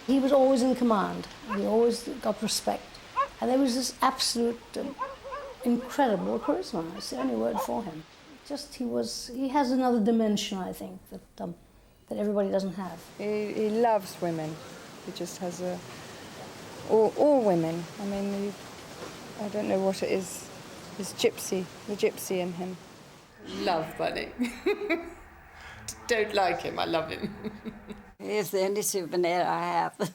He was always in command. He always got respect. And there was this absolute incredible charisma. It's the only word for him. He has another dimension, I think, that everybody doesn't have. He loves women. He just has all women. I mean, I don't know what it is. It's Gypsy, the Gypsy in him. Love Bunny. Don't like him, I love him. He's the only souvenir I have.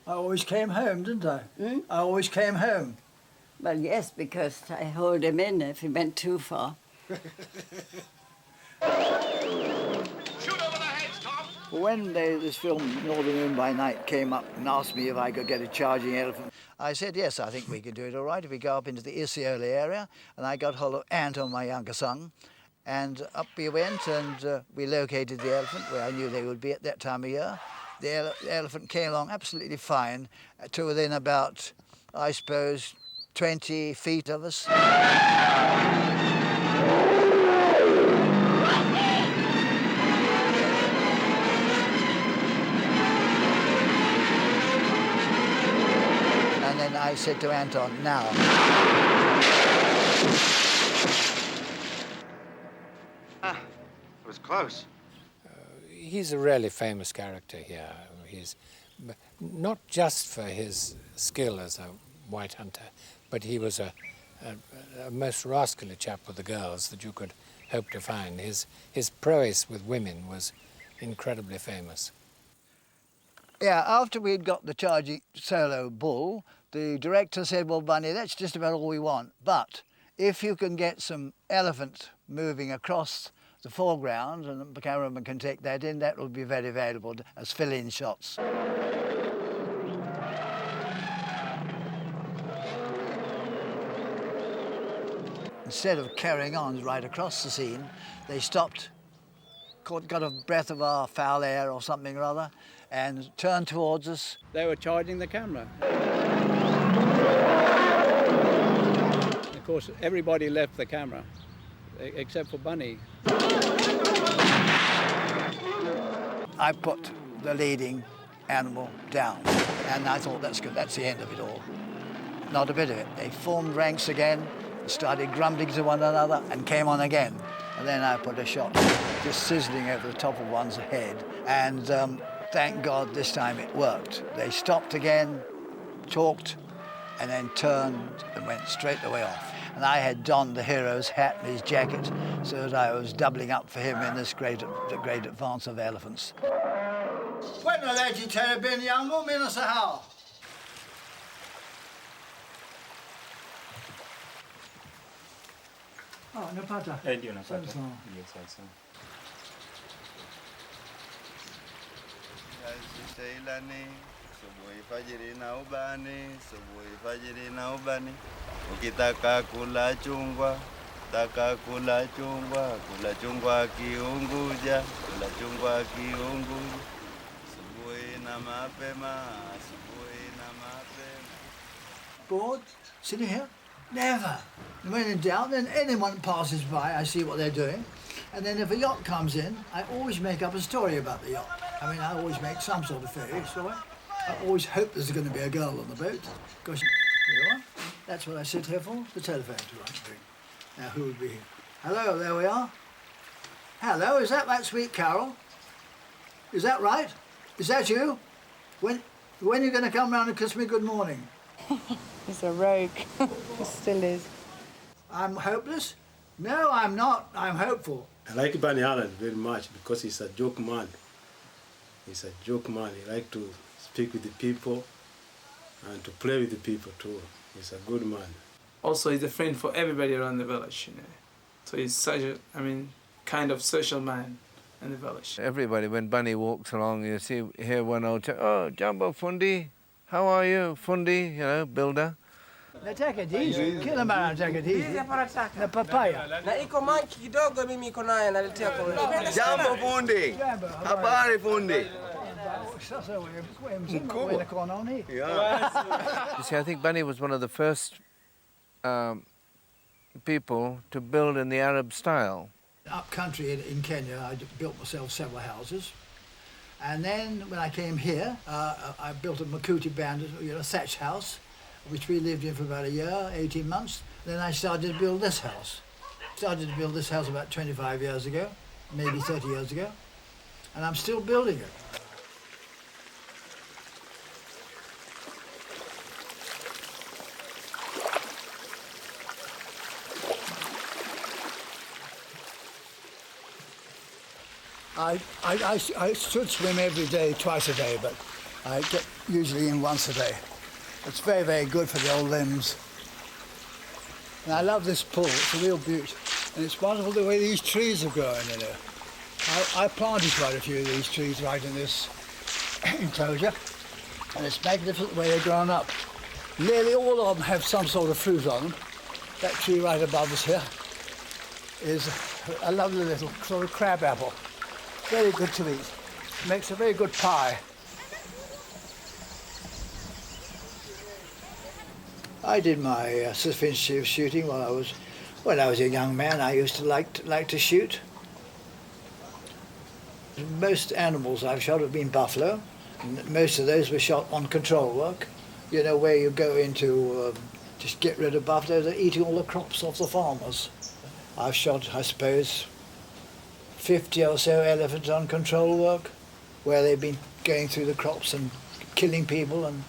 I always came home, didn't I? I always came home. Well, yes, because I hold him in if he went too far. When this film, Northern Moon by Night, came up and asked me if I could get a charging elephant, I said, yes, I think we could do it all right if we go up into the Isiolo area. And I got hold of Anton, my younger son, and up we went, and we located the elephant where I knew they would be at that time of year. The elephant came along absolutely fine to within about, I suppose, 20 feet of us. And then I said to Anton, now. It was close. He's a really famous character here. He's not just for his skill as a white hunter, but he was a most rascally chap with the girls that you could hope to find. His prowess with women was incredibly famous. Yeah, after we'd got the charging solo bull, the director said, well, Bunny, that's just about all we want. But if you can get some elephant moving across the foreground and the cameraman can take that in, that will be very valuable as fill-in shots. Instead of carrying on right across the scene, they stopped, got a breath of our foul air or something or other, and turned towards us. They were charging the camera. Of course, everybody left the camera, except for Bunny. I put the leading animal down, and I thought, that's good, that's the end of it all. Not a bit of it. They formed ranks again, started grumbling to one another, and came on again. And then I put a shot just sizzling over the top of one's head, and thank God this time it worked. They stopped again, talked, and then turned and went straight the way off. And I had donned the hero's hat and his jacket, so that I was doubling up for him in this great advance of elephants. Bueno, leggi ben yango mina sahao. Oh, no pata. Ndio napata. Ndio sasa. Yaziseilani, subuhi fajiri na ubani, subuhi fajiri na ubani. Ukitaka kula chungwa, kula chungwa kiunguja, kula chungwa kiunguja. Subuhi na mapema, subuhi na mapema. Bored, sitting here? Never. When in doubt, then anyone passes by, I see what they're doing. And then if a yacht comes in, I always make up a story about the yacht. I mean, I always make some sort of fairy story. I always hope there's going to be a girl on the boat. Because here you are. That's what I sit here for, the telephone to ring. Now, who would be here? Hello, there we are. Hello, is that sweet Carol? Is that right? Is that you? When are you going to come round and kiss me good morning? He's a rogue. He still is. I'm hopeless? No, I'm not. I'm hopeful. I like Bunny Allen very much because he's a joke man. He's a joke man. He likes to speak with the people and to play with the people too. He's a good man. Also, he's a friend for everybody around the village, you know. So he's such a, kind of social man in the village. Everybody, when Bunny walks along, you hear one old chap, oh, Jumbo Fundi, how are you, Fundi, you know, builder. Now take it easy. Kill him out, take it easy. The papaya. Na iko manki kidogo mimi iko naye naletea kwa. Jambo fundi. Habari fundi. You see, I think Bunny was one of the first people to build in the Arab style. Up country in Kenya, I built myself several houses. And then when I came here, I built a Makuti band, a thatch house, which we lived in for about a year, 18 months. Then I started to build this house. Started to build this house about 25 years ago, maybe 30 years ago, and I'm still building it. I should swim every day, twice a day, but I get usually in once a day. It's very, very good for the old limbs. And I love this pool, it's a real beaut. And it's wonderful the way these trees are growing, you know. I planted quite a few of these trees right in this enclosure, and it's magnificent the way they're grown up. Nearly all of them have some sort of fruit on them. That tree right above us here is a lovely little sort of crab apple. Very good to eat. Makes a very good pie. I did my sophisticated shooting when I was a young man. I used to like to shoot. Most animals I've shot have been buffalo, and most of those were shot on control work. You know, where you go into just get rid of buffalo. They're eating all the crops off the farmers. I've shot, I suppose, 50 or so elephants on control work, where they've been going through the crops and killing people. And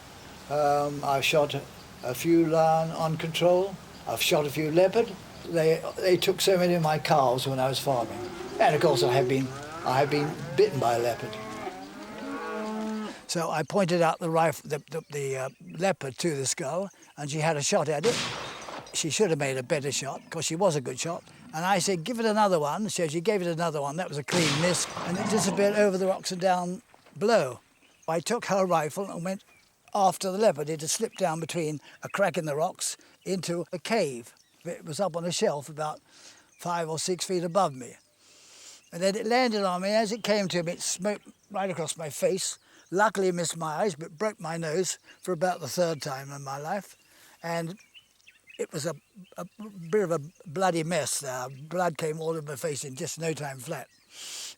I've shot a few lion on control. I've shot a few leopard. They took so many of my cows when I was farming. And of course I have been bitten by a leopard. So I pointed out the rifle, the leopard to this girl, and she had a shot at it. She should have made a better shot, because she was a good shot. And I said, give it another one. So she gave it another one. That was a clean miss, and it disappeared over the rocks and down below. I took her rifle and went after the leopard. It had slipped down between a crack in the rocks into a cave. It was up on a shelf about 5 or 6 feet above me. And then it landed on me. As it came to me, it smoked right across my face. Luckily missed my eyes, but broke my nose for about the 3rd time in my life. And it was a bit of a bloody mess there. Blood came all over my face in just no time flat.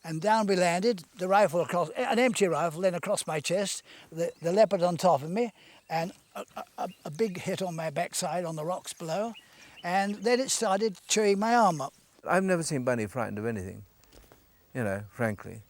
And down we landed, the rifle across, an empty rifle, then across my chest, the leopard on top of me, and a big hit on my backside on the rocks below. And then it started chewing my arm up. I've never seen Bunny frightened of anything, frankly.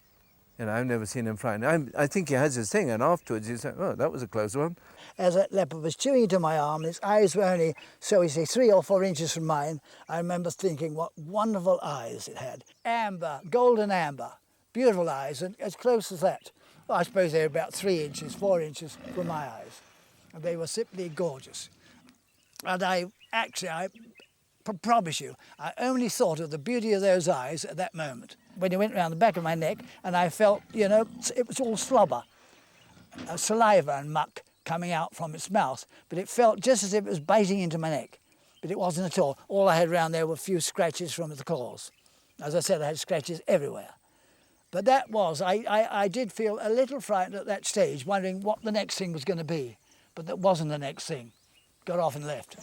I've never seen him frightened. I think he has his thing, and afterwards he's like, oh, that was a close one. As that leopard was chewing into my arm, his eyes were only, so we say, 3 or 4 inches from mine. I remember thinking what wonderful eyes it had. Amber, golden amber, beautiful eyes, and as close as that. Well, I suppose they were about 3 inches, 4 inches from my eyes. And they were simply gorgeous. And I promise you, I only thought of the beauty of those eyes at that moment. When he went around the back of my neck, and I felt, it was all slobber, saliva and muck coming out from its mouth, but it felt just as if it was biting into my neck, but it wasn't at all. All I had around there were a few scratches from the claws. As I said, I had scratches everywhere. But that was, I did feel a little frightened at that stage, wondering what the next thing was going to be, but that wasn't the next thing. Got off and left.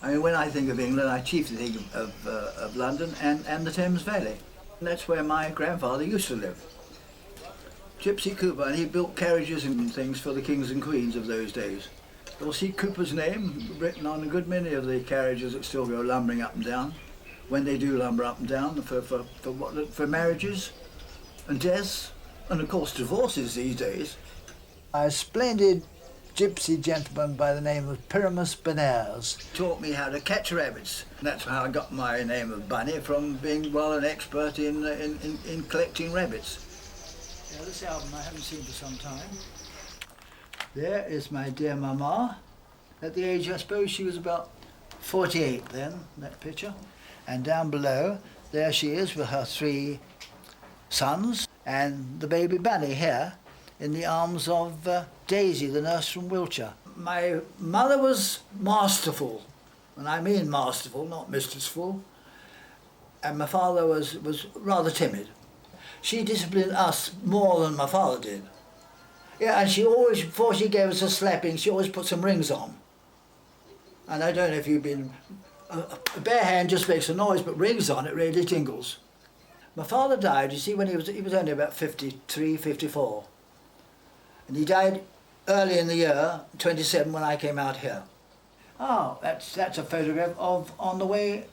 I mean, when I think of England, I chiefly think of London and the Thames Valley. And that's where my grandfather used to live. Gypsy Cooper, and he built carriages and things for the kings and queens of those days. You'll see Cooper's name written on a good many of the carriages that still go lumbering up and down, when they do lumber up and down, for marriages and deaths, and of course divorces these days. A splendid gypsy gentleman by the name of Pyramus Benares taught me how to catch rabbits. And that's how I got my name of Bunny, from being, an expert in collecting rabbits. Yeah, this album I haven't seen for some time. There is my dear Mama. At the age, I suppose she was about 48 then, that picture. And down below, there she is with her 3 sons and the baby Bunny here, in the arms of Daisy, the nurse from Wiltshire. My mother was masterful, and I mean masterful, not mistressful, and my father was rather timid. She disciplined us more than my father did. Yeah, and she always, before she gave us a slapping, she always put some rings on. And I don't know if you've been A bare hand just makes a noise, but rings on it really jingles. My father died, you see, when he was only about 53, 54. And he died early in the year, 27, when I came out here. Oh, that's a photograph of on the way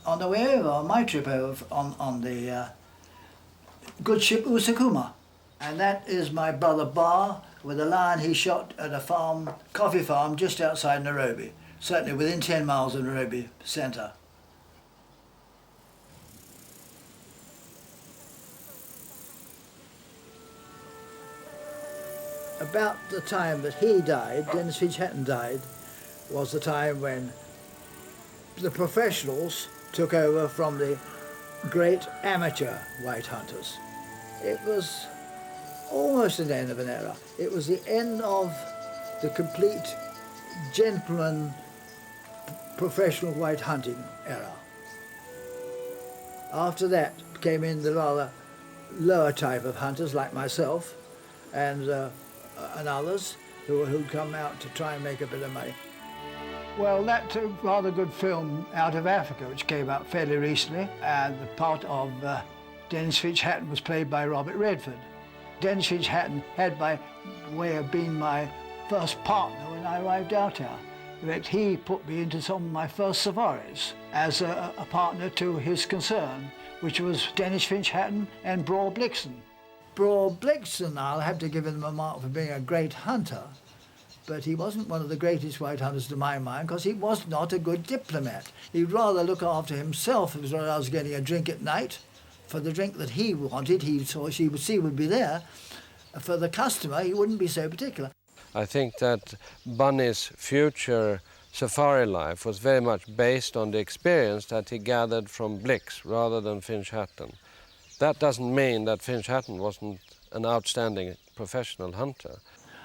over, on my trip over, on the good ship Usakuma. And that is my brother Bar with a lion he shot at a farm, coffee farm just outside Nairobi, certainly within 10 miles of Nairobi centre. About the time that he died, Dennis Finch-Hatton died, was the time when the professionals took over from the great amateur white hunters. It was almost an end of an era. It was the end of the complete gentleman professional white hunting era. After that came in the rather lower type of hunters like myself and others who'd come out to try and make a bit of money. Well, that's a rather good film out of Africa, which came out fairly recently, and the part of Dennis Finch-Hatton was played by Robert Redford. Dennis Finch-Hatton had by way of being my first partner when I arrived out here. In fact, he put me into some of my first safaris as a partner to his concern, which was Dennis Finch-Hatton and Braw Blixen. Braw Blixen, I'll have to give him a mark for being a great hunter, but he wasn't one of the greatest white hunters to my mind because he was not a good diplomat. He'd rather look after himself as well as getting a drink at night. For the drink that he wanted, she would see would be there. For the customer, he wouldn't be so particular. I think that Bunny's future safari life was very much based on the experience that he gathered from Blix rather than Finch-Hatton. That doesn't mean that Finch-Hatton wasn't an outstanding professional hunter.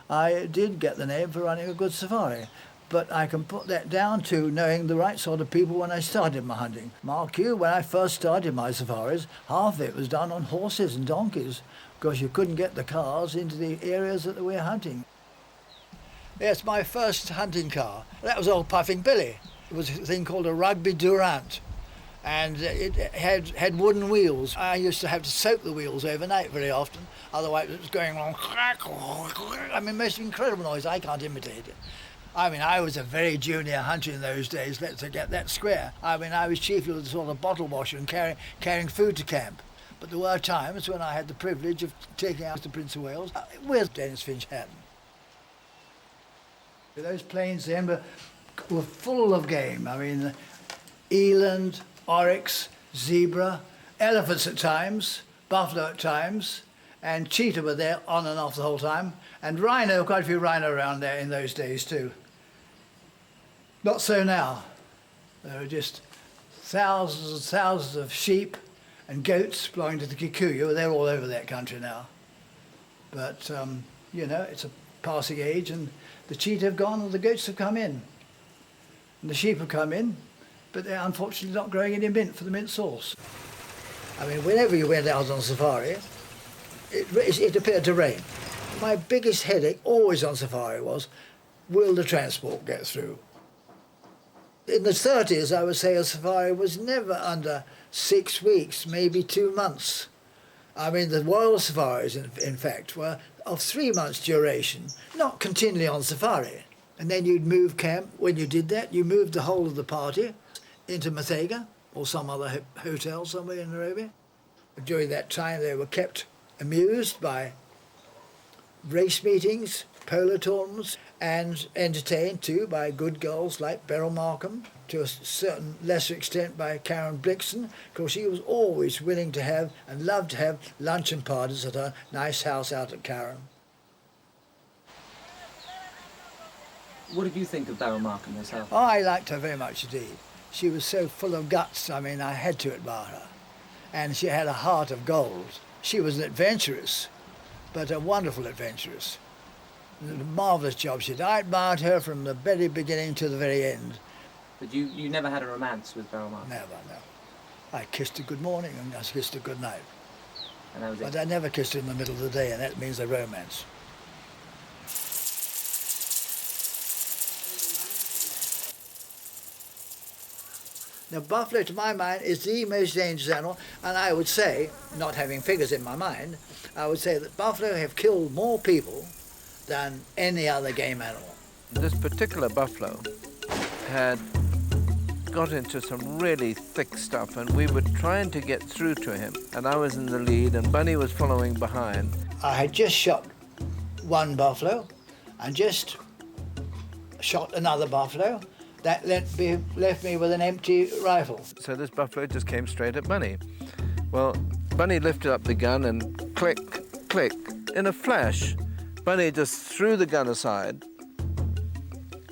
I did get the name for running a good safari, but I can put that down to knowing the right sort of people when I started my hunting. Mark you, when I first started my safaris, half of it was done on horses and donkeys because you couldn't get the cars into the areas that we were hunting. Yes, my first hunting car, that was old Puffing Billy. It was a thing called a Rugby Durant, and it had wooden wheels. I used to have to soak the wheels overnight very often, otherwise it was going along, I mean, most incredible noise, I can't imitate it. I mean, I was a very junior hunter in those days, let's get that square. I mean, I was chiefly the sort of bottle washer and carrying food to camp. But there were times when I had the privilege of taking out the Prince of Wales with Dennis Finch-Hatton. Those plains then were full of game. I mean, eland, oryx, zebra, elephants at times, buffalo at times, and cheetah were there on and off the whole time, and rhino, quite a few rhino around there in those days too. Not so now. There are just thousands and thousands of sheep and goats belonging to the Kikuyu. They're all over that country now. But, you know, it's a passing age, and the cheetah have gone and the goats have come in. And the sheep have come in, but they're unfortunately not growing any mint for the mint sauce. I mean, whenever you went out on safari, it appeared to rain. My biggest headache always on safari was, will the transport get through? In the 30s, I would say a safari was never under 6 weeks, maybe 2 months. I mean, the royal safaris, in fact, were of 3 months' duration, not continually on safari. And then you'd move camp. When you did that, you moved the whole of the party into Muthaiga or some other hotel somewhere in Nairobi. During that time, they were kept amused by race meetings, polo tournaments, and entertained too by good girls like Beryl Markham, to a certain lesser extent by Karen Blixen, because she was always willing to have and loved to have luncheon parties at her nice house out at Karen. What did you think of Beryl Markham herself? Oh, I liked her very much indeed. She was so full of guts, I mean, I had to admire her. And she had a heart of gold. She was an adventuress, but a wonderful adventuress. A marvellous job she did. I admired her from the very beginning to the very end. But you never had a romance with Beryl Markham? Never, no. I kissed her good morning and I kissed her good night. And that was it? But I never kissed her in the middle of the day, and that means a romance. Now, buffalo, to my mind, is the most dangerous animal, and I would say, not having figures in my mind, I would say that buffalo have killed more people than any other game animal. This particular buffalo had got into some really thick stuff, and we were trying to get through to him, and I was in the lead and Bunny was following behind. I had just shot one buffalo and just shot another buffalo. That left me with an empty rifle. So this buffalo just came straight at Bunny. Well, Bunny lifted up the gun and click, click. In a flash, Bunny just threw the gun aside,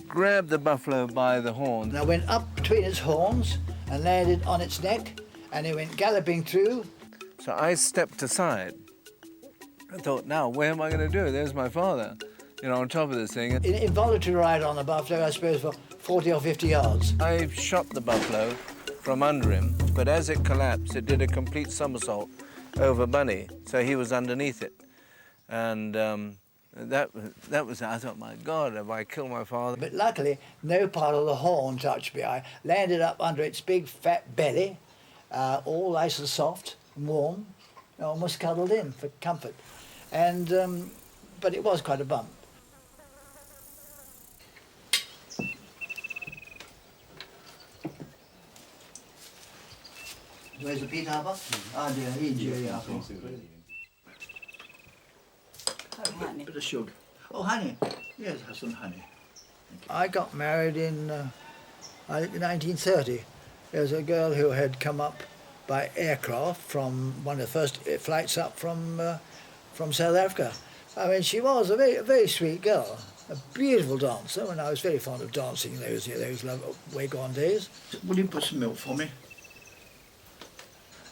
grabbed the buffalo by the horns. And I went up between its horns and landed on its neck, and it went galloping through. So I stepped aside. I thought, now, what am I going to do? There's my father, you know, on top of this thing. An involuntary ride on the buffalo, I suppose, for 40 or 50 yards. I shot the buffalo from under him, but as it collapsed, it did a complete somersault over Bunny, so he was underneath it. And that was, I thought, my God, have I killed my father? But luckily, no part of the horn touched me. I landed up under its big, fat belly, all nice and soft and warm, almost cuddled in for comfort. And, but it was quite a bump. Where's the peat harbour? Ah, dear, Jeri apple. Honey. Bit of sugar. Oh, honey. Yes, have some honey. I got married in, I think, 1930. There was a girl who had come up by aircraft from one of the first flights up from South Africa. I mean, she was a very sweet girl, a beautiful dancer, and I was very fond of dancing in those way gone days. Will you put some milk for me?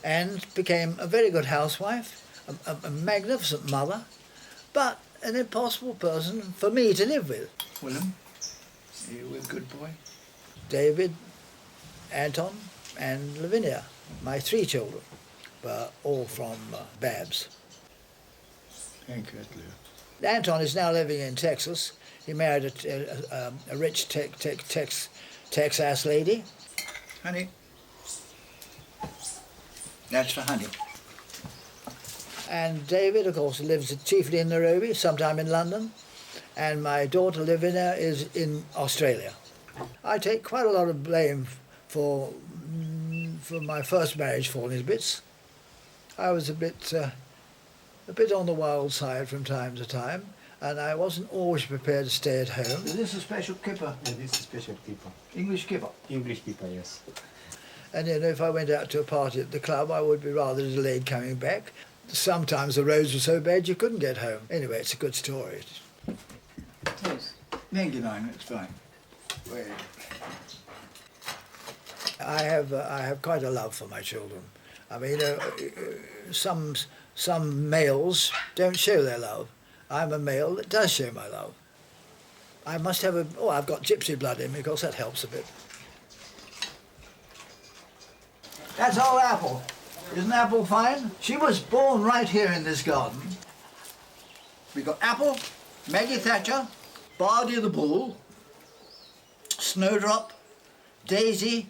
And became a very good housewife, a magnificent mother, but an impossible person for me to live with. William, are you a good boy? David, Anton, and Lavinia, my 3 children, were all from Babs. Thank you, Lou. Anton is now living in Texas. He married a rich Texas lady. Honey. That's for honey. And David, of course, lives chiefly in Nairobi, sometime in London. And my daughter, Lavinia, is in Australia. I take quite a lot of blame for my first marriage falling to bits. I was a bit on the wild side from time to time, and I wasn't always prepared to stay at home. Is this a special kipper? Yeah, this is a special kipper. English kipper? English kipper, yes. And you know, if I went out to a party at the club, I would be rather delayed coming back. Sometimes the roads were so bad you couldn't get home. Anyway, it's a good story. Yes. 99, it's fine. Wait. I have quite a love for my children. I mean, some males don't show their love. I'm a male that does show my love. I must have I've got gypsy blood in me, because that helps a bit. That's old Apple. Isn't Apple fine? She was born right here in this garden. We've got Apple, Maggie Thatcher, Bardi the Bull, Snowdrop, Daisy,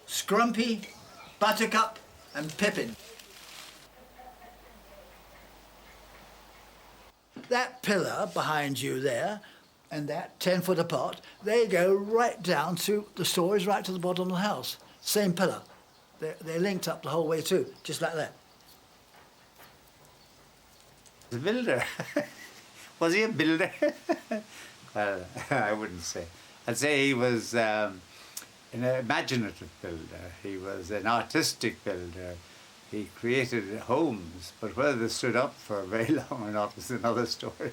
Scrumpy, Buttercup, and Pippin. That pillar behind you there, and that 10 foot apart, they go right down through the stories, right to the bottom of the house. Same pillar. They're linked up the whole way through, just like that. The builder. Was he a builder? Well, I wouldn't say. I'd say he was an imaginative builder. He was an artistic builder. He created homes, but whether they stood up for very long or not is another story.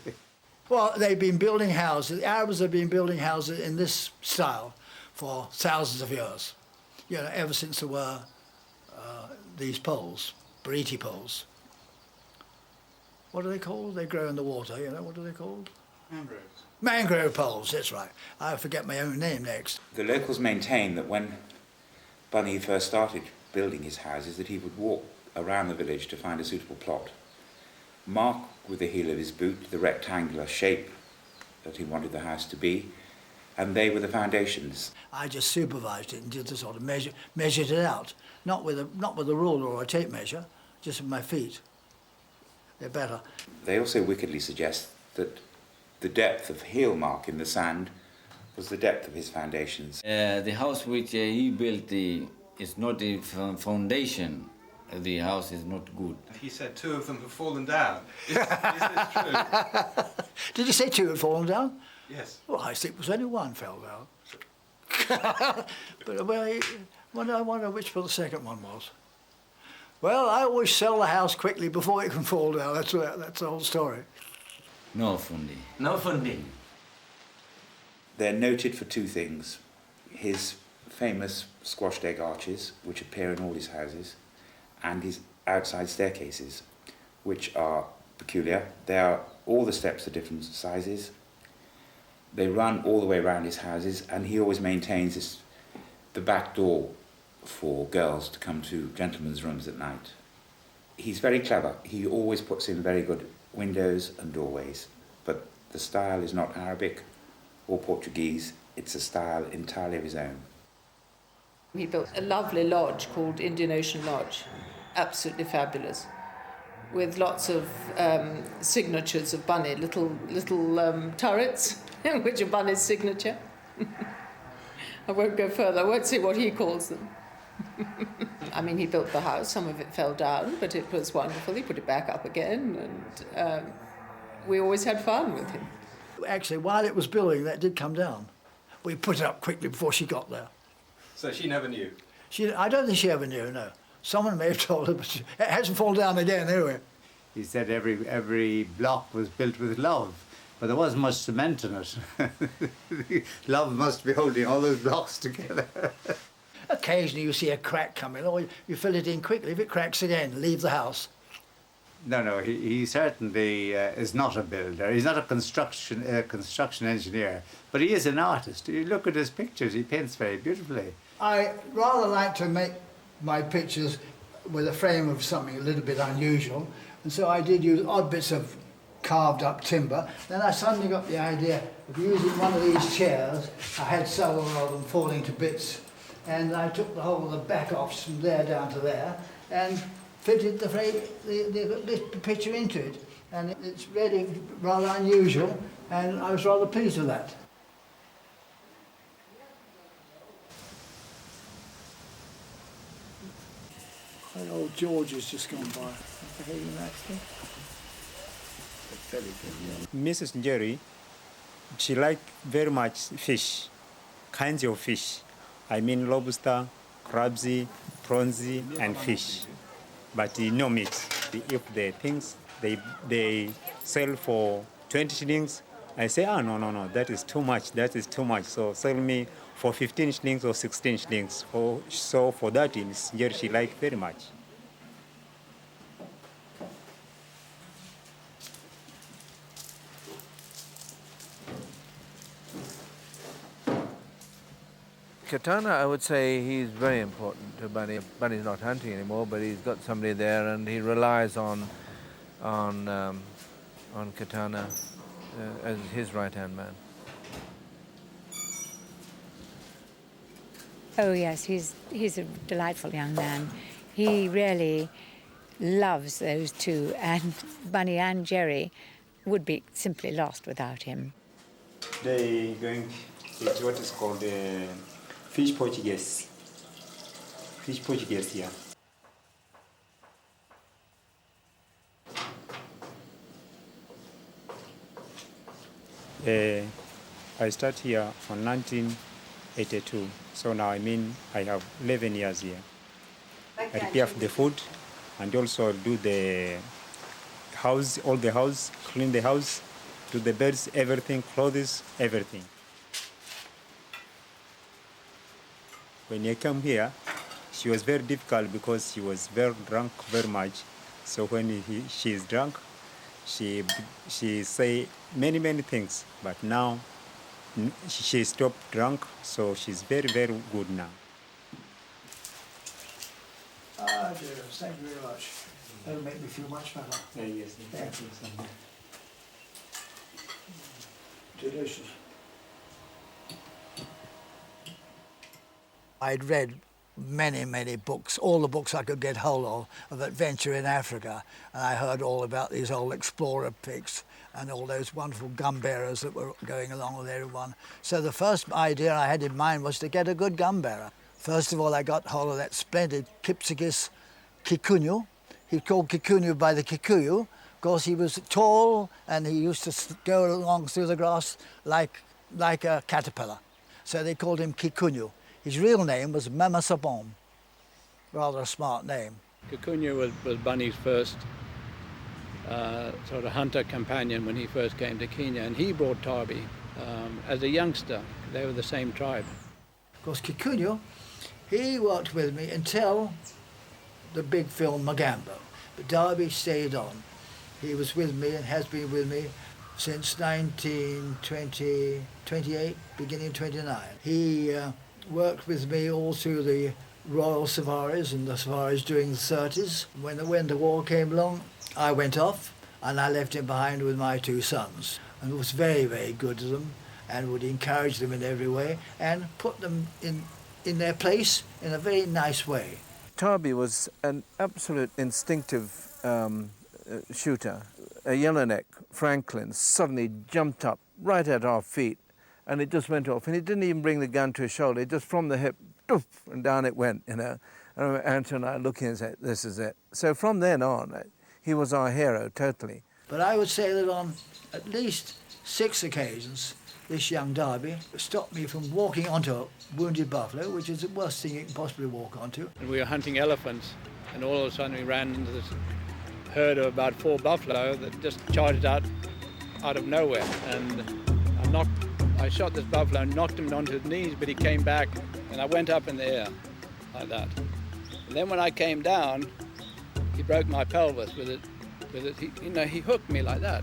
Well, they've been building houses. The Arabs have been building houses in this style for thousands of years. You know, ever since there were these poles, buriti poles. What are they called? They grow in the water, you know, what are they called? Mangroves. Mangrove poles, that's right. I forget my own name next. The locals maintain that when Bunny first started building his houses, that he would walk around the village to find a suitable plot, mark with the heel of his boot the rectangular shape that he wanted the house to be, and they were the foundations. I just supervised it and did the sort of measured it out, not with a ruler or a tape measure, just with my feet. They're better. They also wickedly suggest that the depth of heel mark in the sand was the depth of his foundations. The house which he built is not the foundation. The house is not good. He said 2 of them have fallen down. Is this true? Did you say 2 had fallen down? Yes. Well, I think it was only 1 fell down. But I wonder which the second one was. Well, I always sell the house quickly before it can fall down. That's the whole story. No funding. No funding. They're noted for 2 things. His famous squashed egg arches, which appear in all his houses, and his outside staircases, which are peculiar. All the steps are different sizes. They run all the way around his houses, and he always maintains the back door for girls to come to gentlemen's rooms at night. He's very clever. He always puts in very good windows and doorways, but the style is not Arabic or Portuguese. It's a style entirely of his own. He built a lovely lodge called Indian Ocean Lodge, absolutely fabulous, with lots of signatures of Bunny, little turrets, which are Bunny's signature. I won't go further, I won't say what he calls them. I mean, he built the house, some of it fell down, but it was wonderful. He put it back up again, and we always had fun with him. Actually, while it was building, that did come down. We put it up quickly before she got there. So she never knew? I don't think she ever knew, no. Someone may have told her, but it hasn't fallen down again anyway. He said every block was built with love, but there wasn't much cement in it. Love must be holding all those blocks together. Occasionally you see a crack coming, or you fill it in quickly. If it cracks again, leave the house. No, he certainly is not a builder. He's not a construction engineer, but he is an artist. You look at his pictures, he paints very beautifully. I rather like to make my pictures with a frame of something a little bit unusual, and so I did use odd bits of carved up timber. Then I suddenly got the idea of using one of these chairs. I had several of them falling to bits, and I took the whole of the back off from there down to there and fitted the picture into it. And it's really rather unusual, and I was rather pleased with that. Old George has just gone by. Behaving nicely. Mrs. Jeri, she liked very much fish, kinds of fish. I mean lobster, crabsy, prawnsy, and fish. But no meat. If the things they sell for 20 shillings, I say, no, that is too much, So sell me for 15 shillings or 16 shillings. So for that, Miss Jeri, she liked very much. Katana, I would say he's very important to Bunny. Bunny's not hunting anymore, but he's got somebody there, and he relies on Katana as his right-hand man. Oh yes, he's a delightful young man. He really loves those two, and Bunny and Jeri would be simply lost without him. They going to what is called fish Portuguese. Fish Portuguese here. I started here from 1982, so now I have 11 years here. I prepare the food and also do the house, all the house, clean the house, do the beds, everything, clothes, everything. When I came here, she was very difficult because she was very drunk very much. So when she is drunk, she say many things. But now she stopped drunk, so she's very good now. Ah, dear, thank you very much. That'll make me feel much better. Yes, thank you so much. Delicious. I'd read many books, all the books I could get hold of adventure in Africa, and I heard all about these old explorer pigs and all those wonderful gun bearers that were going along with everyone. So the first idea I had in mind was to get a good gun bearer. First of all, I got hold of that splendid Gypsy Kikunyu. He's called Kikunyu by the Kikuyu because he was tall and he used to go along through the grass like a caterpillar. So they called him Kikunyu. His real name was Mama Sabon, rather a smart name. Kikunyu was Bunny's first sort of hunter companion when he first came to Kenya, and he brought Darby as a youngster. They were the same tribe. Of course, Kikunyu, he worked with me until the big film Mogambo, but Darby stayed on. He was with me and has been with me since 1928, beginning 29. He worked with me all through the royal safaris and the safaris during the 30s. When the war came along, I went off and I left him behind with my two sons, and was very good to them and would encourage them in every way and put them in their place in a very nice way. Darby was an absolute instinctive shooter. A yellowneck Franklin suddenly jumped up right at our feet, and it just went off. And he didn't even bring the gun to his shoulder. Just from the hip, doof, and down it went, you know. I remember Anton and I looking and saying, this is it. So from then on, he was our hero, totally. But I would say that on at least 6 occasions, this young Darby stopped me from walking onto a wounded buffalo, which is the worst thing you can possibly walk onto. And we were hunting elephants, and all of a sudden we ran into this herd of about 4 buffalo that just charged out of nowhere. And I shot this buffalo and knocked him onto his knees, but he came back, and I went up in the air like that. And then when I came down, he broke my pelvis with it. He hooked me like that.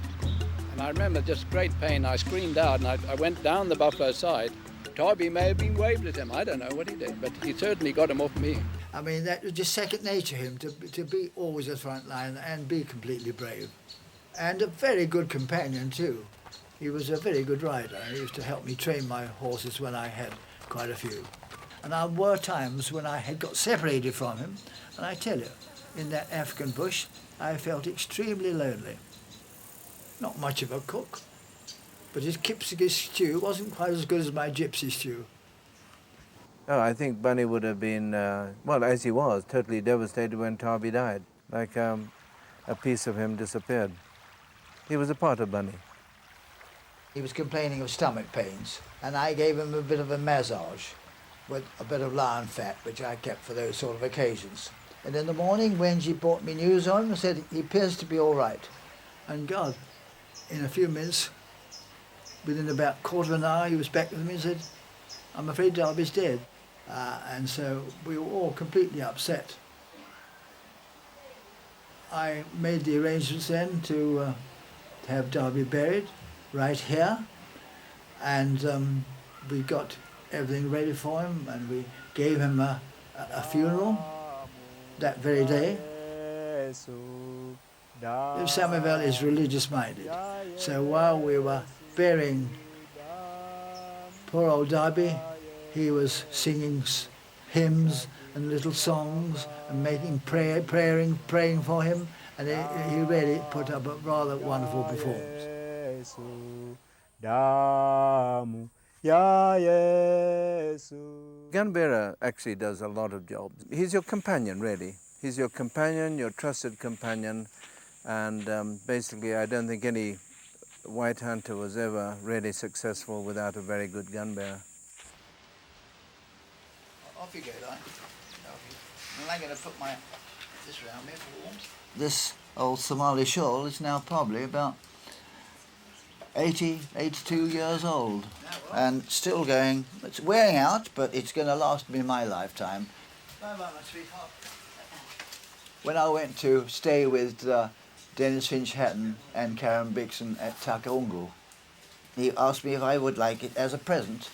And I remember just great pain. I screamed out, and I went down the buffalo side. Darby may have been waved at him. I don't know what he did, but he certainly got him off me. I mean, that was just second nature to him, to be always at the front line and be completely brave. And a very good companion, too. He was a very good rider. He used to help me train my horses when I had quite a few. And there were times when I had got separated from him, and I tell you, in that African bush, I felt extremely lonely. Not much of a cook, but his Gypsy stew wasn't quite as good as my Gypsy stew. Oh, I think Bunny would have been, well, as he was, totally devastated when Darby died. Like a piece of him disappeared. He was a part of Bunny. He was complaining of stomach pains, and I gave him a bit of a massage with a bit of lion fat, which I kept for those sort of occasions. And in the morning, when she brought me news on him, I said, he appears to be all right. And God, in a few minutes, within about a quarter of an hour, he was back with me and said, I'm afraid Darby's dead. And so we were all completely upset. I made the arrangements then to have Darby buried right here, and we got everything ready for him, and we gave him a funeral that very day. Samuel is religious minded, so while we were burying poor old Darby, he was singing hymns and little songs and making praying for him, and he really put up a rather wonderful performance. Gun bearer actually does a lot of jobs. He's your companion, really. He's your companion, your trusted companion, and basically I don't think any white hunter was ever really successful without a very good gun bearer. Off you go, Di. And I'm going to put this around me for warmth. This old Somali shawl is now probably about 82 years old, and still going. It's wearing out, but it's going to last me my lifetime. Bye-bye, my sweetheart. When I went to stay with Dennis Finch Hatton and Karen Bixon at Takaungu, he asked me if I would like it as a present.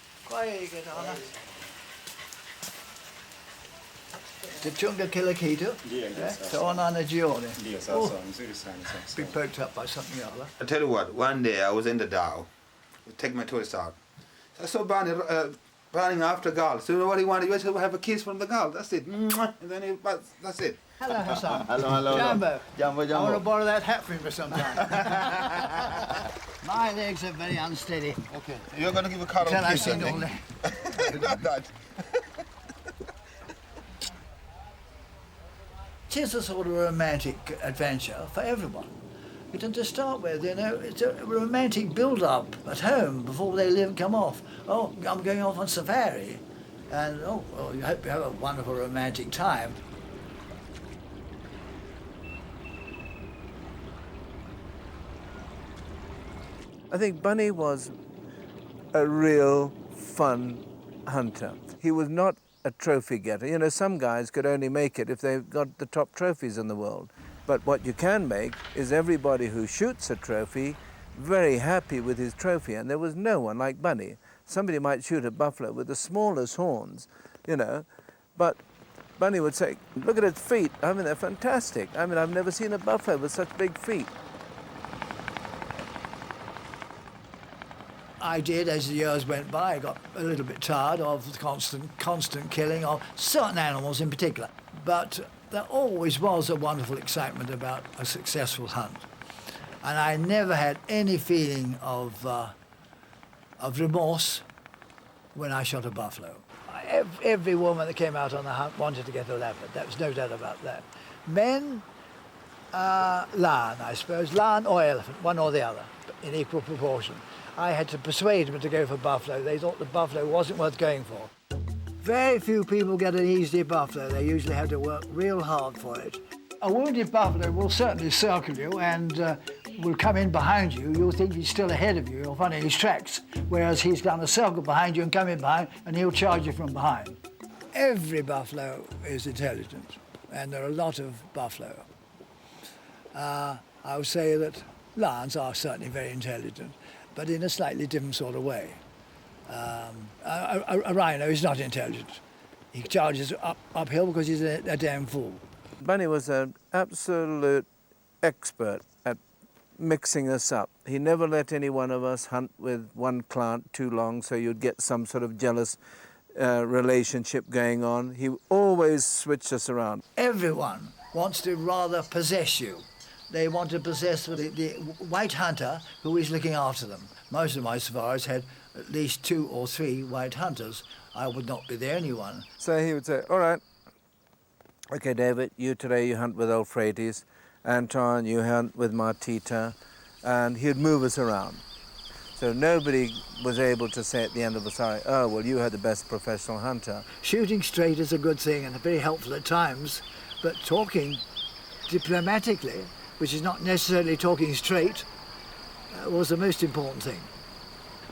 Tichunga kila kitu, taona na jioni. Be poked up by something else. I tell you what, one day I was in the dhow, take my tourist out. I saw Barney running after girl. So you know what he wanted? He wanted to have a kiss from the girl. That's it. Mwah. And then that's it. Hello, Hassan. Hello. Jambo. Jambo. I want to borrow that hat from you sometime. My legs are very unsteady. Okay. You're going to give a cuddle Can I kiss, sing I all think. day? Not that. It is a sort of romantic adventure for everyone. And to start with, you know, it's a romantic build-up at home before they come off. Oh, I'm going off on safari. And, oh, well, you hope you have a wonderful romantic time. I think Bunny was a real fun hunter. He was not a trophy getter. You know, some guys could only make it if they've got the top trophies in the world. But what you can make is everybody who shoots a trophy very happy with his trophy. And there was no one like Bunny. Somebody might shoot a buffalo with the smallest horns, you know, but Bunny would say, look at its feet. I mean, they're fantastic. I mean, I've never seen a buffalo with such big feet. I did, as the years went by, I got a little bit tired of the constant killing of certain animals in particular. But there always was a wonderful excitement about a successful hunt. And I never had any feeling of remorse when I shot a buffalo. Every woman that came out on the hunt wanted to get a leopard. There was no doubt about that. Men, lion, I suppose, lion or elephant, one or the other, in equal proportion. I had to persuade them to go for buffalo. They thought the buffalo wasn't worth going for. Very few people get an easy buffalo. They usually have to work real hard for it. A wounded buffalo will certainly circle you and will come in behind you. You'll think he's still ahead of you. You'll find his tracks, whereas he's done a circle behind you and come in behind, and he'll charge you from behind. Every buffalo is intelligent, and there are a lot of buffalo. I would say that lions are certainly very intelligent, but in a slightly different sort of way. A rhino is not intelligent. He charges uphill because he's a damn fool. Bunny was an absolute expert at mixing us up. He never let any one of us hunt with one client too long, so you'd get some sort of jealous relationship going on. He always switched us around. Everyone wants to rather possess you. They want to possess the white hunter who is looking after them. Most of my safaris had at least 2 or 3 white hunters. I would not be the only one. So he would say, all right, okay, David, today you hunt with Euphrates. Anton, you hunt with Martita. And he'd move us around. So nobody was able to say at the end of the safari, oh, well, you had the best professional hunter. Shooting straight is a good thing and very helpful at times, but talking diplomatically, which is not necessarily talking straight, was the most important thing.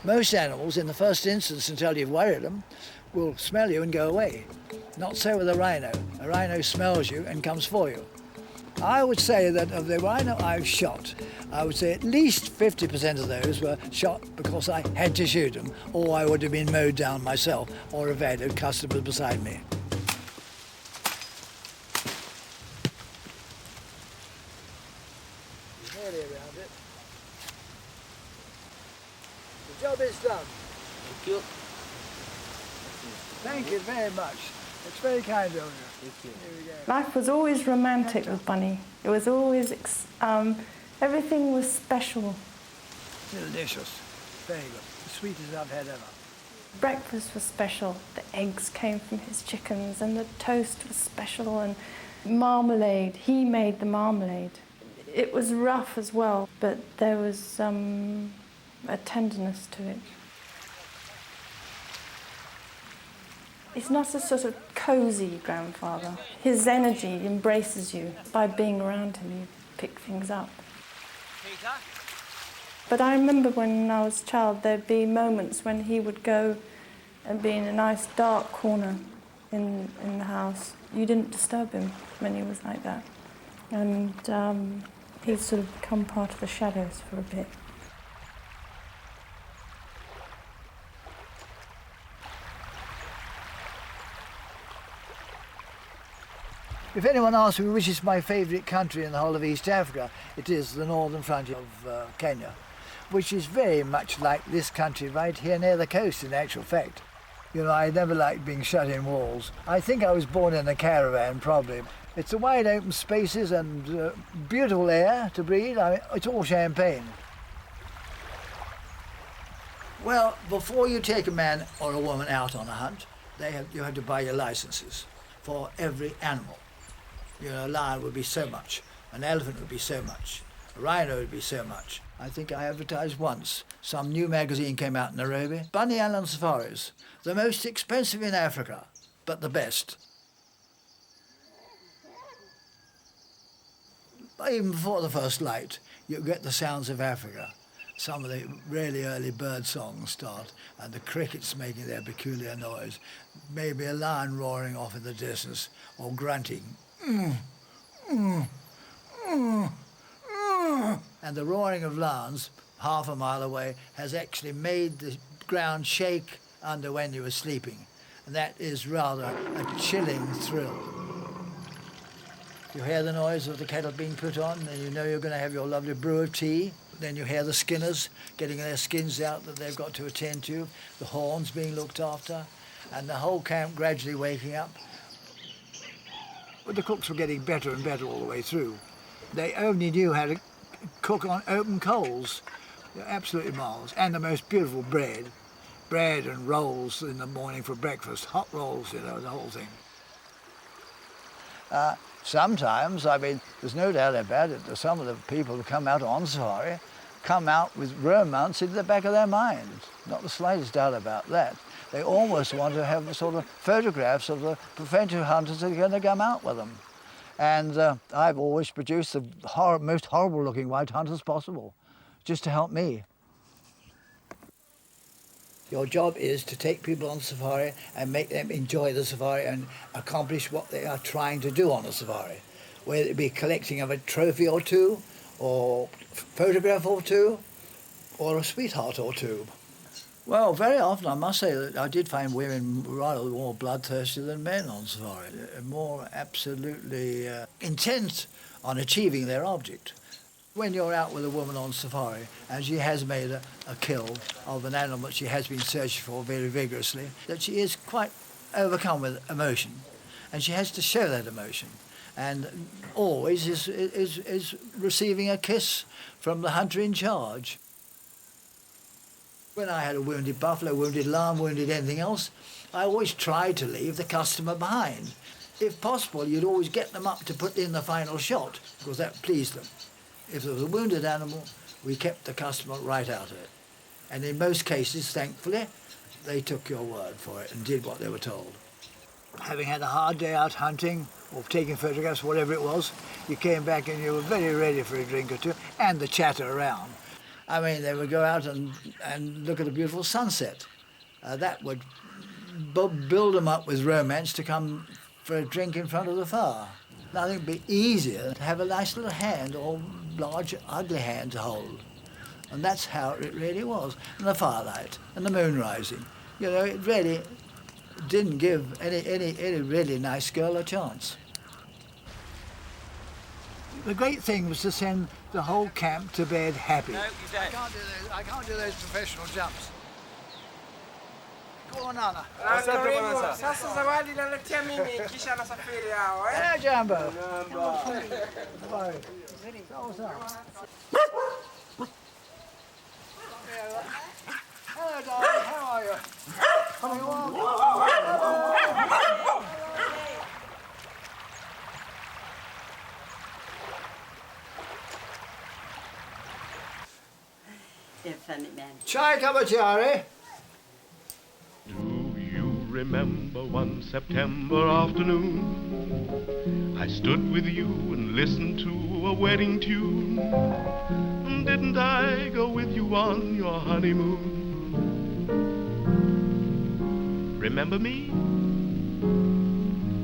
Most animals, in the first instance, until you've worried them, will smell you and go away. Not so with a rhino. A rhino smells you and comes for you. I would say that of the rhino I've shot, I would say at least 50% of those were shot because I had to shoot them, or I would have been mowed down myself, or have had a customer beside me. Nearly around it. The job is done. Thank you. Thank you very much. It's very kind of you. Thank you. Life was always romantic with Bunny. It was always, everything was special. Delicious. Very good. The sweetest I've had ever. Breakfast was special. The eggs came from his chickens and the toast was special, and marmalade. He made the marmalade. It was rough as well, but there was a tenderness to it. He's not a sort of cosy grandfather. His energy embraces you. By being around him, you pick things up. Peter? But I remember when I was a child, there'd be moments when he would go and be in a nice dark corner in the house. You didn't disturb him when he was like that. And he'd sort of become part of the shadows for a bit. If anyone asks me which is my favourite country in the whole of East Africa, it is the northern frontier of Kenya, which is very much like this country right here near the coast, in actual fact. You know, I never liked being shut in walls. I think I was born in a caravan, probably. It's the wide open spaces and beautiful air to breathe. I mean, it's all champagne. Well, before you take a man or a woman out on a hunt, you have to buy your licenses for every animal. You know, a lion would be so much, an elephant would be so much, a rhino would be so much. I think I advertised once. Some new magazine came out in Nairobi. Bunny Island safaris, the most expensive in Africa, but the best. Even before the first light, you get the sounds of Africa. Some of the really early bird songs start, and the crickets making their peculiar noise. Maybe a lion roaring off in the distance, or grunting. And the roaring of lions, half a mile away, has actually made the ground shake under when you were sleeping. And that is rather a chilling thrill. You hear the noise of the kettle being put on, and you know you're going to have your lovely brew of tea. Then you hear the skinners getting their skins out that they've got to attend to, the horns being looked after, and the whole camp gradually waking up. But the cooks were getting better and better all the way through. They only knew how to cook on open coals. They're absolutely marvellous. And the most beautiful bread. Bread and rolls in the morning for breakfast. Hot rolls, you know, the whole thing. Sometimes, I mean, there's no doubt about it, that some of the people who come out on safari come out with romance in the back of their minds. Not the slightest doubt about that. They almost want to have sort of photographs of the preventive hunters that are going to come out with them. And I've always produced the most horrible-looking white hunters possible, just to help me. Your job is to take people on safari and make them enjoy the safari and accomplish what they are trying to do on a safari, whether it be collecting of a trophy or two, or photograph or two, or a sweetheart or two. Well, very often I must say that I did find women rather more bloodthirsty than men on safari, more absolutely intent on achieving their object. When you're out with a woman on safari and she has made a kill of an animal that she has been searching for very vigorously, that she is quite overcome with emotion, and she has to show that emotion, and always is receiving a kiss from the hunter in charge. When I had a wounded buffalo, wounded lamb, wounded anything else, I always tried to leave the customer behind. If possible, you'd always get them up to put in the final shot, because that pleased them. If there was a wounded animal, we kept the customer right out of it. And in most cases, thankfully, they took your word for it and did what they were told. Having had a hard day out hunting or taking photographs, whatever it was, you came back and you were very ready for a drink or two and the chatter around. I mean, they would go out and look at a beautiful sunset. That would build them up with romance to come for a drink in front of the fire. Nothing would be easier to have a nice little hand or large, ugly hand to hold. And that's how it really was. And the firelight and the moon rising. You know, it really didn't give any really nice girl a chance. The great thing was to send the whole camp to bed happy. No, I can't do those professional jumps. Go on, Anna. Sasa zawadi naletea mimi kisha nasafiri hao, eh? Hello, Jambo. Hello, darling. How are you? Coming along? You're a funny man. Chai Jeri. Do you remember one September afternoon? I stood with you and listened to a wedding tune. Didn't I go with you on your honeymoon? Remember me?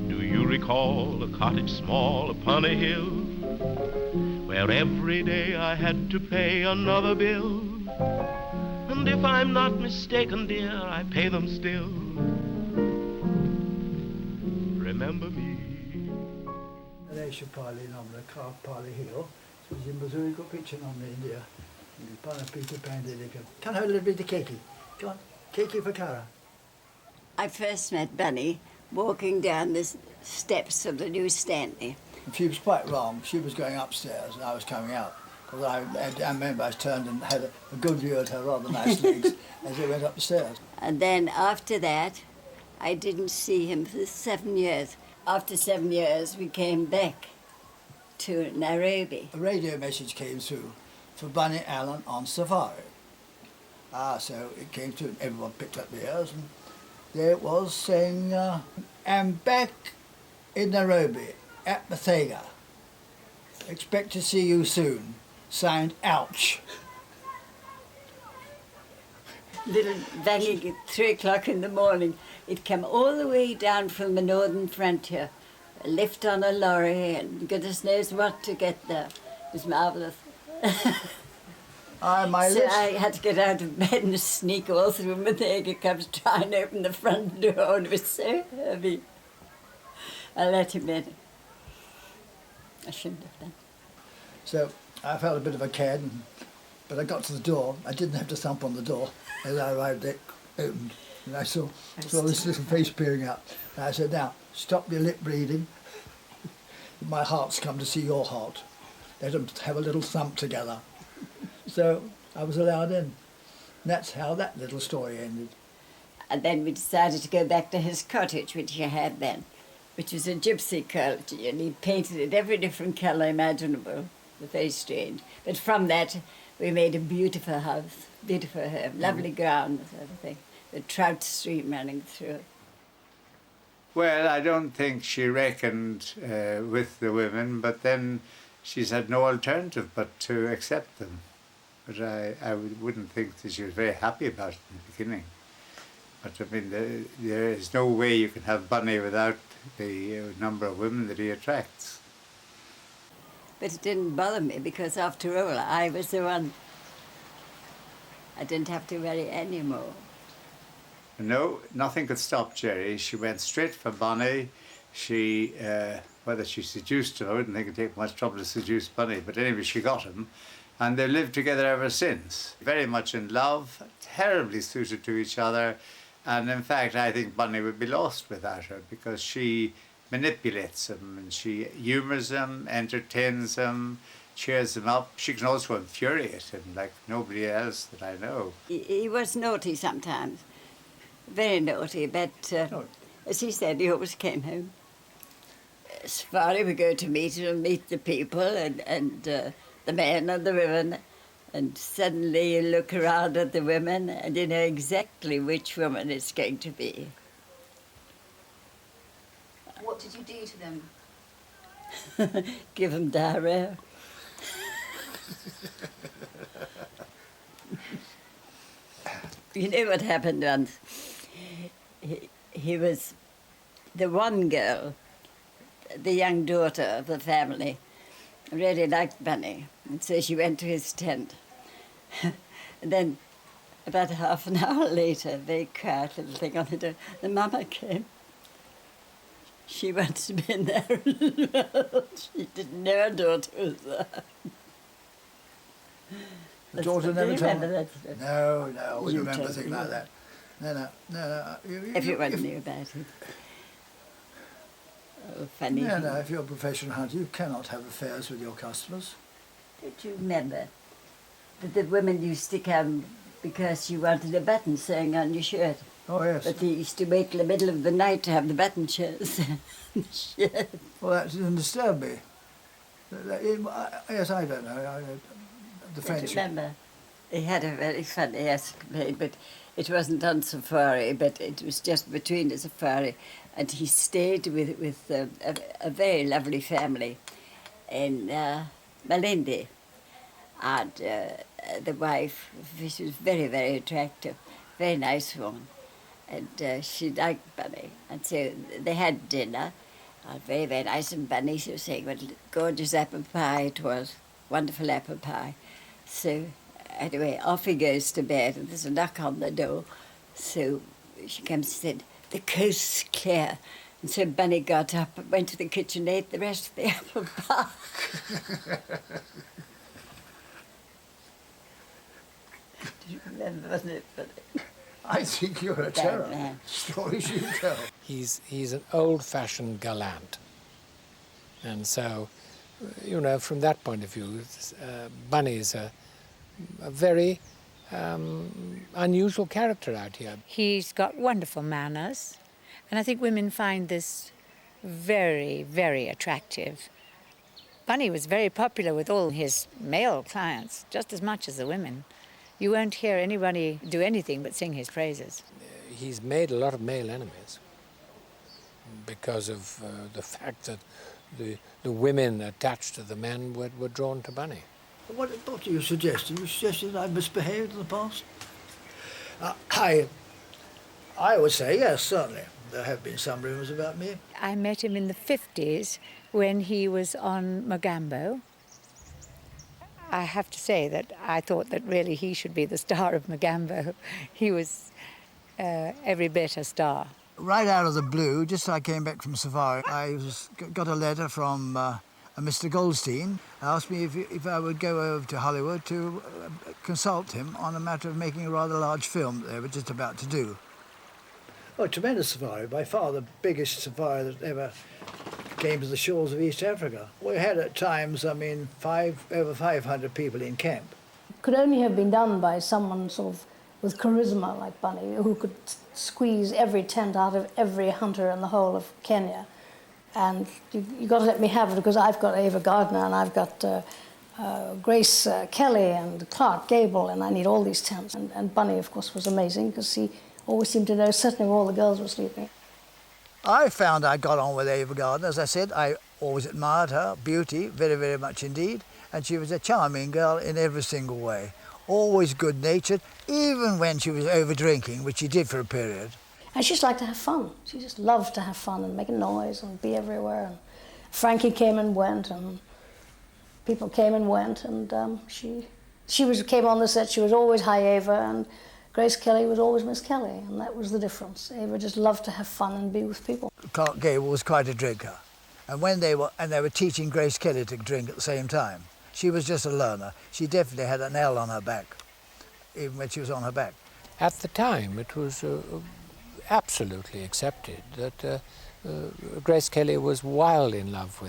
Do you recall a cottage small upon a hill, where every day I had to pay another bill? And if I'm not mistaken, dear, I pay them still. Remember me? Adesso parli nombre parli hill. In Missouri got picture on the India. Can I have a little bit of cakey? Come on, cakey for Cara. I first met Bunny walking down the steps of the new Stanley. She was quite wrong. She was going upstairs and I was coming out. Because I remember I turned and had a good view at her rather nice legs as we went upstairs. And then after that, I didn't see him for 7 years. After 7 years, we came back to Nairobi. A radio message came through for Bunny Allen on safari. So it came through and everyone picked up the ears and there it was saying, I'm back in Nairobi at Mathega. Expect to see you soon. Signed, Ouch. Little banging at 3 o'clock in the morning. It came all the way down from the northern frontier. A lift on a lorry and goodness knows what to get there. It was marvellous. I had to get out of bed and sneak all through Mathega Cubs, try and open the front door, and it was so heavy. I let him in. I shouldn't have done. So I felt a bit of a cad, but I got to the door. I didn't have to thump on the door. As I arrived, it opened, and I saw this little face peering out. And I said, now, stop your lip reading. My heart's come to see your heart. Let them have a little thump together. So I was allowed in. And that's how that little story ended. And then we decided to go back to his cottage, which he had then, which was a gypsy cottage, and he painted it every different colour imaginable. It was very strange. But from that, we made a beautiful house, beautiful home, lovely ground, sort of thing. The trout stream running through it. Well, I don't think she reckoned with the women, but then she's had no alternative but to accept them. But I wouldn't think that she was very happy about it in the beginning. But I mean, there is no way you can have Bunny without the number of women that he attracts. But it didn't bother me because, after all, I was the one. I didn't have to worry anymore. No, nothing could stop Jeri. She went straight for Bunny. She, whether she seduced him, I wouldn't think it'd take much trouble to seduce Bunny, but anyway, she got him. And they've lived together ever since. Very much in love, terribly suited to each other. And in fact, I think Bunny would be lost without her because she manipulates him and she humours him, entertains him, cheers him up. She can also infuriate him like nobody else that I know. He was naughty sometimes, very naughty, but as he said, he always came home. Safari, we go to meet the people and the men and the women, and suddenly you look around at the women and you know exactly which woman it's going to be. What did you do to them? Give them diarrhea. You know what happened once? He was the one girl, the young daughter of the family, really liked Bunny, and so she went to his tent. And then, about half an hour later, very quiet little thing on the door, the mama came. She wants to be in there as well. She didn't know her daughter was there. The daughter never told me. That? No, I wouldn't remember anything like that. No. Everyone knew about it. Oh, funny. No, if you're a professional hunter, you cannot have affairs with your customers. Don't you remember that the women used to come because you wanted a button sewing on your shirt? Oh, yes. But they used to wait till the middle of the night to have the button shirt. Well, that didn't disturb me. Yes, I don't know. The Don't French. you remember? They had a very funny escapade, but it wasn't on safari, but it was just between the safari. And he stayed with a very lovely family in Malindi. And the wife, she was very, very attractive, very nice woman. And she liked Bunny. And so they had dinner, very, very nice. And Bunny, she was saying what a gorgeous apple pie it was, wonderful apple pie. So anyway, off he goes to bed, and there's a knock on the door. So she comes and said, the coast's clear. And so Bunny got up and went to the kitchen and ate the rest of the apple pie. Do you remember, wasn't it funny? I think you're a terror. Stories you tell. He's an old-fashioned gallant. And so, you know, from that point of view, Bunny is a very unusual character out here. He's got wonderful manners, and I think women find this very, very attractive. Bunny was very popular with all his male clients, just as much as the women. You won't hear anybody do anything but sing his praises. He's made a lot of male enemies because of the fact that the women attached to the men were drawn to Bunny. What do you suggest? You suggested I misbehaved in the past? I would say yes, certainly. There have been some rumours about me. I met him in the 50s when he was on Mogambo. I have to say that I thought that really he should be the star of Mogambo. He was every bit a star. Right out of the blue, just as I came back from safari, I got a letter from Mr. Goldstein. Asked me if I would go over to Hollywood to consult him on a matter of making a rather large film that they were just about to do. Oh, a tremendous safari, by far the biggest safari that ever came to the shores of East Africa. We had at times, I mean, over 500 people in camp. It could only have been done by someone sort of with charisma like Bunny, who could squeeze every tent out of every hunter in the whole of Kenya. And you got to let me have it, because I've got Ava Gardner and I've got Grace Kelly and Clark Gable, and I need all these tents. And Bunny, of course, was amazing, because he always seemed to know certainly where all the girls were sleeping. I found I got on with Ava Gardner. As I said, I always admired her beauty, very, very much indeed. And she was a charming girl in every single way. Always good-natured, even when she was over-drinking, which she did for a period. And she just liked to have fun. She just loved to have fun and make a noise and be everywhere. And Frankie came and went, and people came and went, and she came on the set. She was always Hi Ava, and Grace Kelly was always Miss Kelly, and that was the difference. Ava just loved to have fun and be with people. Clark Gable was quite a drinker, and they were teaching Grace Kelly to drink at the same time. She was just a learner. She definitely had an L on her back, even when she was on her back. At the time, it was absolutely accepted that Grace Kelly was wildly in love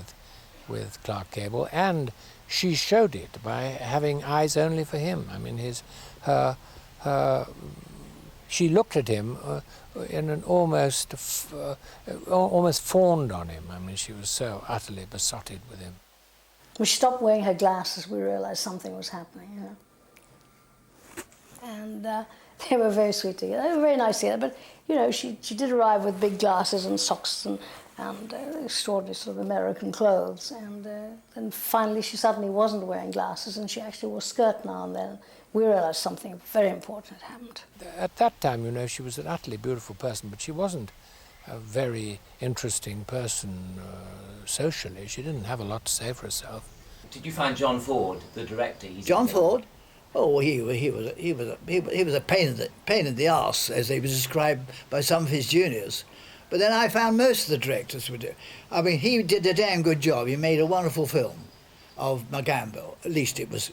with Clark Gable, and she showed it by having eyes only for him. I mean, she looked at him in an almost fawned on him. I mean, she was so utterly besotted with him. When she stopped wearing her glasses, we realized something was happening, you know. And they were very sweet together. They were very nice together, but, you know, she did arrive with big glasses and socks and extraordinary sort of American clothes. And then finally she suddenly wasn't wearing glasses, and she actually wore a skirt now and then. We realized something very important had happened. At that time, you know, she was an utterly beautiful person, but she wasn't a very interesting person socially. She didn't have a lot to say for herself. Did you find John Ford, the director? John Ford? Oh, he was a pain in the arse, as he was described by some of his juniors. But then I found most of the directors would do. I mean, he did a damn good job. He made a wonderful film of Mogambo. At least it was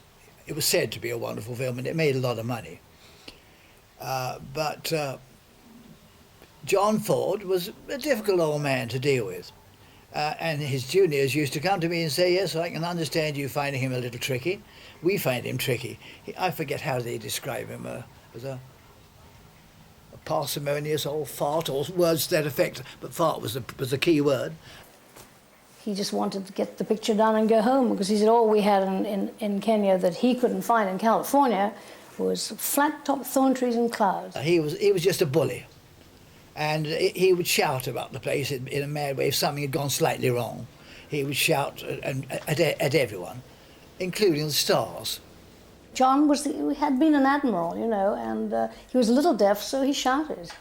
said to be a wonderful film, and it made a lot of money. But John Ford was a difficult old man to deal with. And his juniors used to come to me and say, yes, I can understand you finding him a little tricky. We find him tricky. I forget how they describe him, as a parsimonious old fart, or words to that effect, but fart was the key word. He just wanted to get the picture done and go home, because he said all we had in Kenya that he couldn't find in California was flat-topped thorn trees and clouds. He was just a bully. And he would shout about the place in a mad way if something had gone slightly wrong. He would shout at everyone, including the stars. John had been an admiral, you know, and he was a little deaf, so he shouted.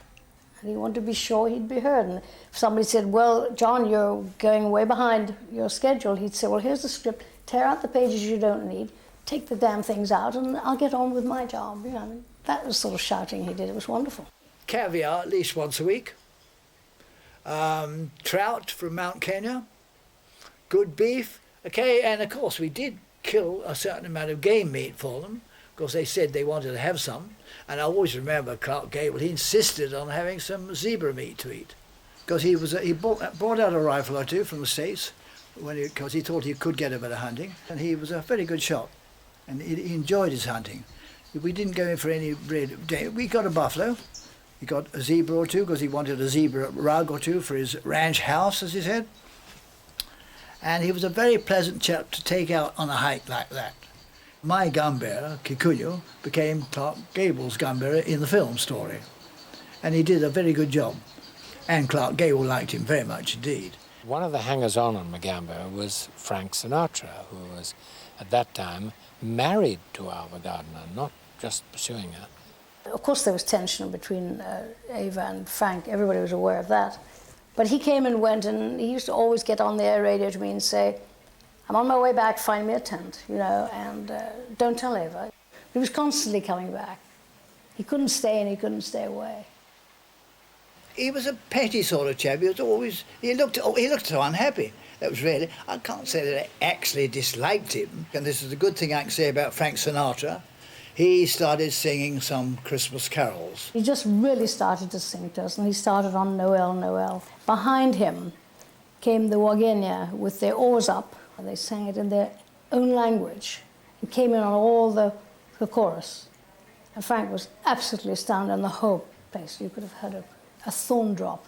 And he wanted to be sure he'd be heard. And if somebody said, well, John, you're going way behind your schedule, he'd say, well, here's the script, tear out the pages you don't need, take the damn things out, and I'll get on with my job. You know, that was sort of shouting he did. It was wonderful. Caviar at least once a week. Trout from Mount Kenya. Good beef. Okay, and of course we did kill a certain amount of game meat for them. because they said they wanted to have some. And I always remember Clark Gable, he insisted on having some zebra meat to eat. Because he brought out a rifle or two from the States, because he thought he could get a bit of hunting. And he was a very good shot, and he enjoyed his hunting. We didn't go in for any red day. We got a buffalo. He got a zebra or two, because he wanted a zebra rug or two for his ranch house, as he said. And he was a very pleasant chap to take out on a hike like that. My gun bearer, Kikuyu, became Clark Gable's gun bearer in the film story. And he did a very good job. And Clark Gable liked him very much indeed. One of the hangers-on on Mogambo was Frank Sinatra, who was, at that time, married to Ava Gardner, not just pursuing her. Of course there was tension between Ava and Frank. Everybody was aware of that. But he came and went, and he used to always get on the air radio to me and say, I'm on my way back, find me a tent, you know, and don't tell Ava. He was constantly coming back. He couldn't stay and he couldn't stay away. He was a petty sort of chap. He was always, he looked so unhappy. That was really, I can't say that I actually disliked him. And this is a good thing I can say about Frank Sinatra. He started singing some Christmas carols. He just really started to sing to us, and he started on Noel, Noel. Behind him came the Wagenya with their oars up, and they sang it in their own language, and came in on all the chorus. And Frank was absolutely astounded, and the whole place, you could have heard a thorn drop.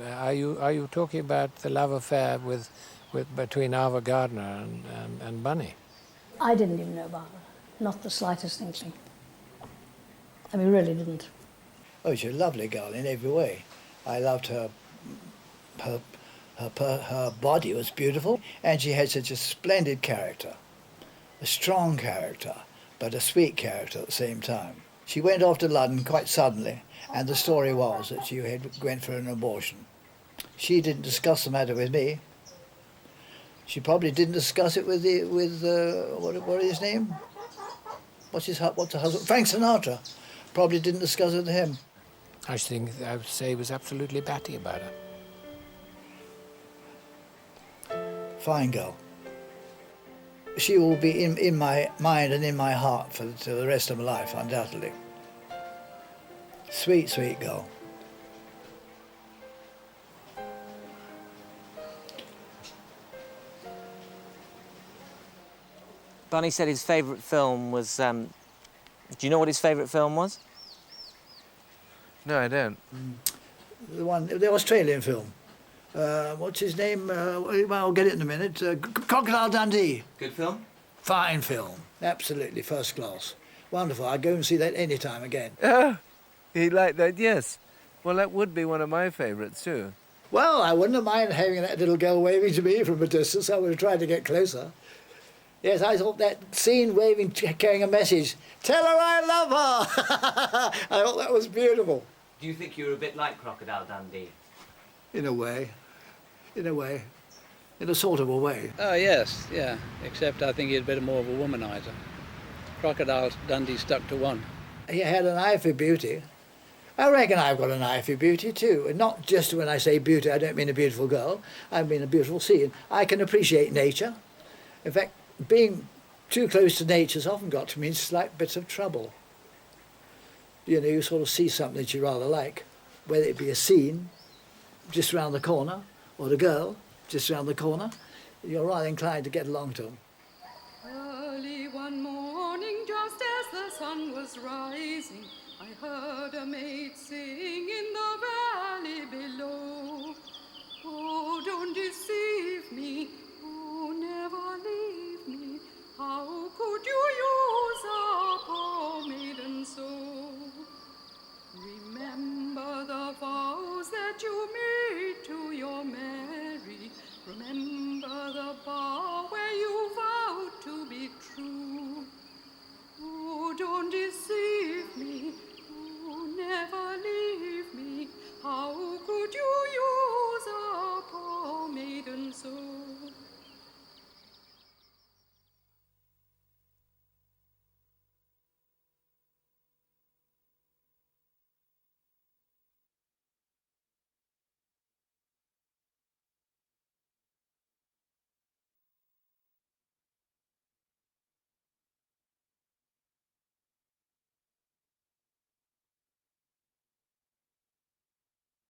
Are you talking about the love affair between Ava Gardner and Bunny? I didn't even know about her, not the slightest inkling. I mean, really didn't. Oh, she's a lovely girl in every way. I loved her. Her body was beautiful, and she had such a splendid character, a strong character, but a sweet character at the same time. She went off to London quite suddenly, and the story was that she went for an abortion. She didn't discuss the matter with me. She probably didn't discuss it with what is his name? What's the husband? Frank Sinatra. Probably didn't discuss it with him. I would say he was absolutely batty about her. Fine girl. She will be in my mind and in my heart for the rest of my life, undoubtedly. Sweet, sweet girl. Bunny said his favourite film was... do you know what his favourite film was? No, I don't. The Australian film. What's his name? I'll get it in a minute. Crocodile Dundee. Good film? Fine film. Absolutely first class. Wonderful. I'd go and see that any time again. Oh, he liked that, yes. Well, that would be one of my favourites, too. Well, I wouldn't have minded having that little girl waving to me from a distance. I would have tried to get closer. Yes, I thought that scene waving, carrying a message, tell her I love her. I thought that was beautiful. Do you think you were a bit like Crocodile Dundee? In a way. In a way. In a sort of a way. Oh, yes, yeah. Except I think he's a bit more of a womanizer. Crocodile Dundee stuck to one. He had an eye for beauty. I reckon I've got an eye for beauty too. And not just when I say beauty, I don't mean a beautiful girl. I mean a beautiful scene. I can appreciate nature. In fact, being too close to nature's often got to mean slight bits of trouble. You know, you sort of see something that you rather like, whether it be a scene just round the corner, or the girl just round the corner, you're rather inclined to get along to them. Early one morning, just as the sun was rising, I heard a maid sing in the valley below. Oh, don't you see